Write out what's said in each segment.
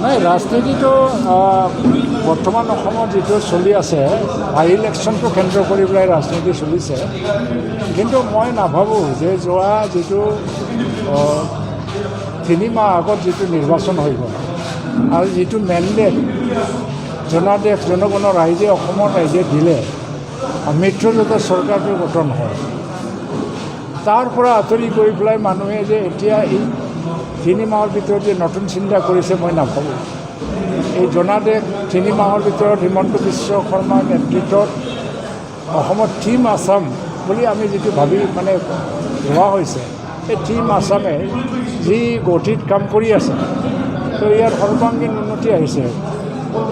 নাই ৰাজনীতিটো বৰ্তমান অসমত যিটো চলি আছে বাই ইলেকশ্যনটো কেন্দ্ৰ কৰি পেলাই ৰাজনীতি চলিছে কিন্তু মই নাভাবোঁ যে যোৱা যিটো 3 মাহ আগত যিটো নিৰ্বাচন হৈ গ'ল আৰু যিটো মেণ্ডেট জনাদেশ জনগণৰ ৰাইজে অসমৰ ৰাইজে দিলে মিত্ৰজোঁটৰ চৰকাৰটো গঠন হয় তাৰ পৰা আঁতৰি গৈ পেলাই মানুহে যে এতিয়া এই 3 মাহৰ ভিতৰত যে নতুন চিন্তা কৰিছে মই নাভাবোঁ এই জনাদেশ 3 মাহৰ ভিতৰত হিমন্ত বিশ্ব শৰ্মাৰ নেতৃত্বত অসমত টীম আছাম বুলি আমি যিটো ভাবি মানে লোৱা হৈছে এই টীম আছামে যি গতিত কাম কৰি আছে তো ইয়াৰ সৰ্বাংগীন উন্নতি আহিছে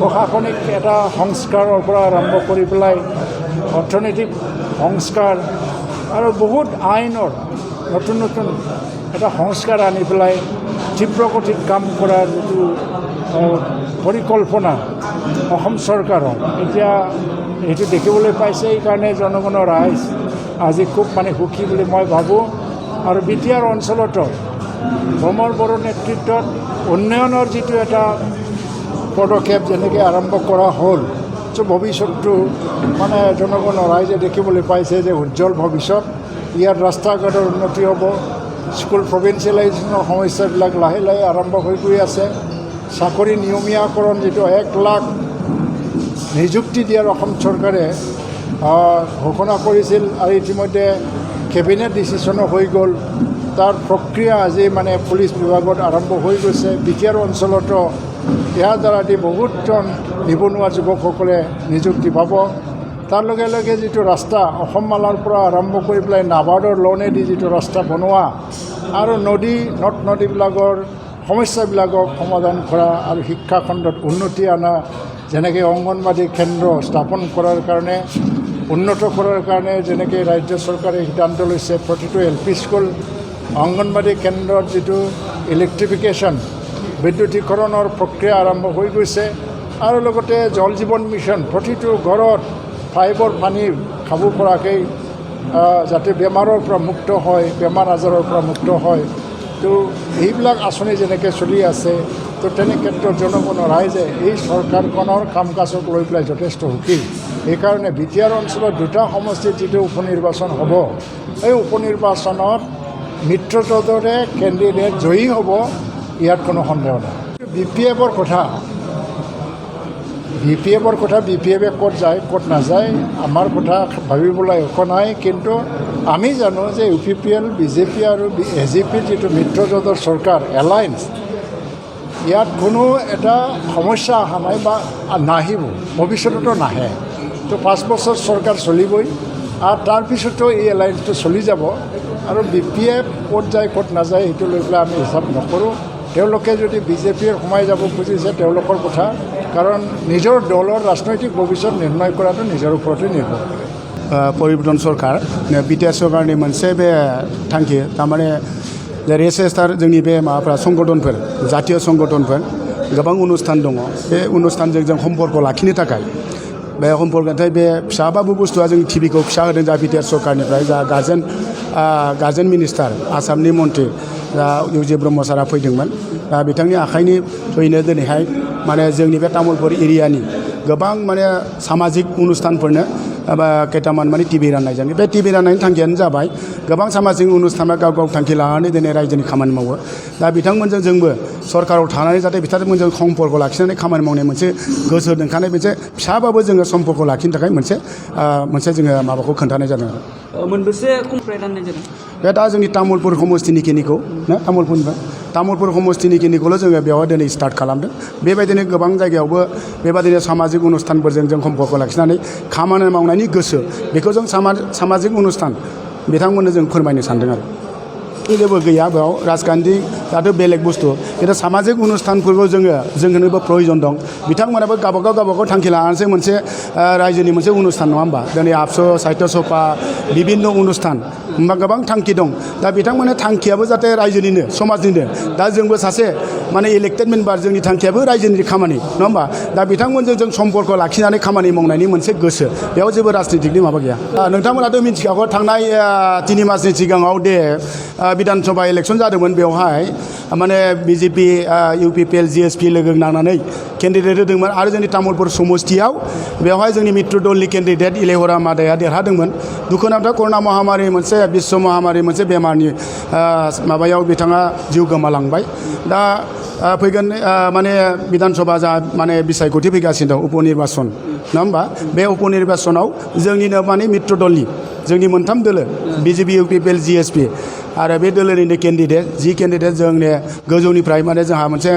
প্ৰশাসনিক এটা সংস্কাৰৰ পৰা আৰম্ভ কৰি পেলাই অৰ্থনৈতিক সংস্কাৰ আৰু বহুত আইনৰ নতুন নতুন এটা সংস্কাৰ আনি পেলাই তীব্ৰ গতিত কাম কৰাৰ যিটো পৰিকল্পনা অসম চৰকাৰৰ এতিয়া এইটো দেখিবলৈ পাইছে এইকাৰণে জনগণৰ ৰাইজ আজি খুব মানে সুখী বুলি মই ভাবোঁ আৰু বিটিআৰ অঞ্চলতো ভ্ৰমৰ বড়োৰ নেতৃত্বত উন্নয়নৰ যিটো এটা পদক্ষেপ যেনেকৈ আৰম্ভ কৰা হ'ল ভৱিষ্যতটো মানে জনগণৰ ৰাইজে দেখিবলৈ পাইছে যে উজ্জ্বল ভৱিষ্যত ইয়াত ৰাস্তা ঘাটৰ উন্নতি হ'ব স্কুল প্ৰভিন্সিয়েলাইজেশ্যনৰ সমস্যাবিলাক লাহে লাহে আৰম্ভ হৈ গৈ আছে চাকৰি নিয়মীয়াকৰণ যিটো 1 লাখ নিযুক্তি দিয়াৰ অসম চৰকাৰে ঘোষণা কৰিছিল আৰু ইতিমধ্যে কেবিনেট ডিচিশ্যনো হৈ গ'ল তাৰ প্ৰক্ৰিয়া আজি মানে পুলিচ বিভাগত আৰম্ভ হৈ গৈছে বিটিআৰ অঞ্চলতো ইয়াৰ দ্বাৰা দি বহুতজন নিবনুৱা যুৱকসকলে নিযুক্তি পাব তাৰ লগে লগে যিটো ৰাস্তা অসম মালাৰ পৰা আৰম্ভ কৰি পেলাই নাবাৰ্ডৰ লোনেদি যিটো ৰাস্তা বনোৱা আৰু নদ নদীবিলাকৰ সমস্যাবিলাকক সমাধান কৰা আৰু শিক্ষা খণ্ডত উন্নতি অনা যেনেকৈ অংগনবাদী কেন্দ্ৰ স্থাপন কৰাৰ কাৰণে উন্নত কৰাৰ কাৰণে যেনেকৈ ৰাজ্য চৰকাৰে সিদ্ধান্ত লৈছে প্ৰতিটো LP স্কুল অংগনবাদী কেন্দ্ৰত যিটো ইলেক্ট্ৰিফিকেশ্যন বিদ্যুতীকৰণৰ প্ৰক্ৰিয়া আৰম্ভ হৈ গৈছে আৰু লগতে জল জীৱন মিছন প্ৰতিটো ঘৰত পাইপৰ পানী খাব পৰাকৈ যাতে বেমাৰৰ পৰা মুক্ত হয় বেমাৰ আজাৰৰ পৰা মুক্ত হয় তো এইবিলাক আঁচনি যেনেকৈ চলি আছে তো তেনে ক্ষেত্ৰত জনগণৰ ৰাইজে এই চৰকাৰখনৰ কাম কাজক লৈ পেলাই যথেষ্ট সুখী সেইকাৰণে বিটিআৰ অঞ্চলত 2টা সমষ্টিত যিটো উপনিৰ্বাচন হ'ব এই উপনিৰ্বাচনত মিত্ৰজোঁটৰে কেণ্ডিডেট জয়ী হ'ব ইয়াত কোনো সন্দেহ নাই BPFৰ কথা BPFে ক'ত যায় ক'ত নাযায় আমাৰ কথা ভাবিবলৈ একো নাই কিন্তু আমি জানো যে UPPL BJP আৰু AGPৰ যিটো মিত্ৰজোঁটৰ চৰকাৰ এলায়েন্স ইয়াত কোনো এটা সমস্যা অহা নাই বা নাহিব ভৱিষ্যততো নাহে তো 5 বছৰ চৰকাৰ চলিবই আৰু তাৰপিছতো এই এলায়েন্সটো চলি যাব আৰু BPF ক'ত যায় ক'ত নাযায় সেইটো লৈ পেলাই আমি হিচাপ নকৰোঁ তেওঁলোকে যদি BJPৰ সোমাই যাব খুজিছে তেওঁলোকৰ কথা কাৰণ নিজৰ দলৰ ৰাজনৈতিক ভৱিষ্যত নিৰ্ণয় কৰাটো নিজৰ ওপৰতে নিৰ্ভৰ কৰে परिवर्तन सरकार बिटिआर सरकारनि मोनसे बे थांखि तारमाने रेसेस्टार जोंनि बे माबाफ्रा संगठनफोर जातीय संगठनफोर गोबां अनुष्ठान दङ बे अनुष्ठानजों जों सम्पर्क लाखिनो थाखाय बे सम्पर्कथाय बे फिसाबाबो बुस्थुआ जों टिभिखौ फिसा होदों जा बिटिआर सरकारनिफ्राय जा गार्जेन मिनिस्टार आसामनि मन्त्रि दा इउजे ब्रह्म सारा फैदोंमोन दा बिथांनि आखाइनि थ्रुयैनो दिनैहाय माने जोंनि बे तामुलपुर एरियानि गोबां माने सामाजिक अनुष्ठानफोरनो केटामान माने टिभि राननाय जायो बे टिभि राननायनि थांखियानो जाबाय गोबां सामाजिक अनुष्ठाना गाव गाव थांखि लानानै दिनै रायजोनि खामानि मावो दा बिथांमोनजों जोंबो सरकाराव थानानै जाहाथे बिथांमोनजों सम्पर्क लाखिनानै खामानि मावनाय मोनसे गोसो दोनखानाय मोनसे फिसाबाबो जोङो सम्पर्क लाखिनो थाखाय मोनसे जोङो माबाखौ खोन्थानाय जादों मोनबेसे कमप्लेट राननाय जादों बे दा जोंनि तामुलपुर समस्तिनि खिनिखौ ना तामुलपुर समस्तिनि खिनिखौल' जोङो बेयाव दिनै स्टार्ट खालामदों बेबायदिनो गोबां जायगायावबो बेबायदिनो सामाजिक अनुष्ठानफोरजों जों सम्पर्क लाखिनानै खामानि मावनायनि गोसो बेखौ जों सामाजिक अनुष्ठान बिथांमोननो जों फोरमायनो सानदों आरो जेबो गैया बेयाव राजखान्थि दाथ' बेलेग बुस्थु खिन्थु सामाजिक अनुष्ठानफोरखौ जोंनोबो प्रयजन दं बिथांमोनाबो गावबागाव थांखि लानानैसो मोनसे रायजोनि मोनसे अनुष्ठान नङा होमबा दिनै आबसु साहित्य सभा बिभिन्न अनुष्ठान होमबा गोबां थांखि दं दा बिथांमोननि थांखियाबो जाहाथे रायजोनिनो समाजनिनो दा जोंबो सासे माने इलेक्टेड मेम्बार जोंनि थांखियाबो रायजोनि खामानि नङा होमबा दा बिथांमोनजों जों सम्पर्क लाखिनानै खामानि मावनायनि मोनसे गोसो बेयाव जेबो राजनितिकनि माबा गैया नोंथांमोनाथ' मिथिखागौ थांनाय 3 मासनि सिगाङाव दे बिधान सभा इलेक्सन जादोंमोन बेवहाय माने बिजेपि इउपिपिएल जिएसपि लोगो नांनानै केन्डिडेट होदोंमोन आरो जोंनि तामुलपुर समस्तियाव बेवहाय जोंनि मित्र दलनि केन्डिडेट इलेहरा मादाया देरहादोंमोन दुखुनांथाव कर'ना महामारि मोनसे बिश्व महामारि मोनसे बेमारनि माबायाव बिथाङा जिउ गोमालांबाय दा फैगोन माने बिधान सभा जा माने बिसायख'थि फैगासिनो दं उपनिर्बासन नङा होमबा बे उपनिर्बासनाव जोंनिनो माने मित्र दलनि जोंनि मोनथाम दोलो बिजेपि इउपिपिएल जिएसपि आरो बे दोलोनिनो केन्डिडेट जि केन्डिडेट जोंनि गोजौनिफ्राय माने जोंहा मोनसे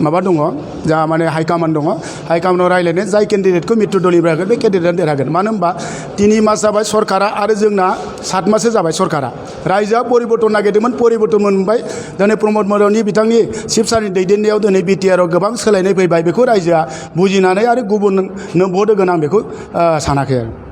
माबा दङ जोंहा माने हाइकामान्ड दङ हाइकामान्डआव रायज्लायनो जाय केन्डिडेटखौ मित्र दलनिफ्राय होगोन बे केन्डिडेटआ देरहागोन मानो होनबा 3 मास जाबाय सरकारा आरो जोंना 7 माससो जाबाय सरकारा रायजोआ परिबर्तन नागिरदोंमोन परिबर्तन मोनबाय दिनै प्रमद बर'नि बिथांनि चिफ सारनि दैदेननायाव दिनै बिटिआरआव गोबां सोलायनाय फैबाय बेखौ रायजोआ बुजिनानै आरो गुबुननो भट होगोन आं बेखौ सानाखै आरो